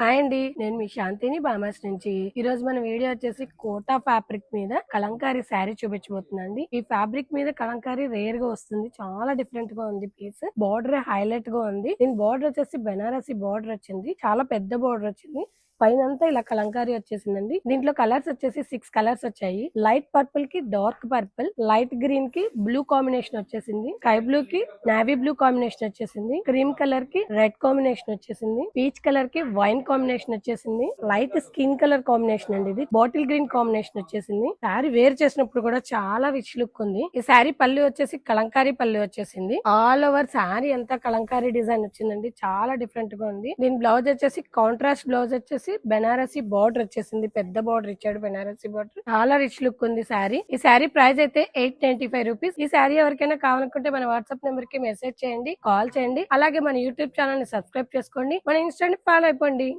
Hi అండి, నేను మీ శాంతిని బామాస్ నుంచి. ఈ రోజు మన వీడియో వచ్చేసి కోటా ఫ్యాబ్రిక్ మీద కలంకారీ శారీ చూపించబోతుందండి. ఈ ఫ్యాబ్రిక్ మీద కలంకారీ రేర్ గా వస్తుంది, చాలా డిఫరెంట్ గా ఉంది. పీస్ బార్డర్ హైలైట్ గా ఉంది. దీని బార్డర్ వచ్చేసి బెనారసి బార్డర్ వచ్చింది, చాలా పెద్ద బార్డర్ వచ్చింది. పైనంతా ఇలా కలంకారీ వచ్చేసిందండి. దీంట్లో కలర్స్ వచ్చేసి 6 కలర్స్ వచ్చాయి. లైట్ పర్పుల్ కి డార్క్ పర్పుల్, లైట్ గ్రీన్ కి బ్లూ కాంబినేషన్ వచ్చేసింది, స్కై బ్లూ కి నావీ బ్లూ కాంబినేషన్ వచ్చేసింది, క్రీమ్ కలర్ కి రెడ్ కాంబినేషన్ వచ్చేసింది, పీచ్ కలర్ కి వైన్ కాంబినేషన్ వచ్చేసింది, లైట్ స్కిన్ కలర్ కాంబినేషన్ అండి. ఇది బాటిల్ గ్రీన్ కాంబినేషన్ వచ్చేసింది. శారీ వేర్ చేసినప్పుడు కూడా చాలా రిచ్ లుక్ ఉంది. ఈ శారీ పళ్ళు వచ్చేసి కలంకారీ పళ్ళు వచ్చేసింది. ఆల్ ఓవర్ శారీ అంతా కలంకారీ డిజైన్ వచ్చిందండి, చాలా డిఫరెంట్ గా ఉంది. దీని బ్లౌజ్ వచ్చేసి కాంట్రాస్ట్ బ్లౌజ్ వచ్చేసి బెనారసి బార్డర్ వచ్చేసింది, పెద్ద బార్డర్ ఇచ్చాడు. బెనారసి బార్డర్ చాలా రిచ్ లుక్ ఉంది శారీ. ఈ శారీ ప్రైస్ అయితే 895 రూపీస్. ఈ శారీ ఎవరికైనా కావాలనుకుంటే మన వాట్సాప్ నెంబర్ కి మెసేజ్ చేయండి, కాల్ చేయండి. అలాగే మన యూట్యూబ్ ఛానల్ ని సబ్స్క్రైబ్ చేసుకోండి, మన ఇన్స్టా ని ఫాలో అయిపోండి.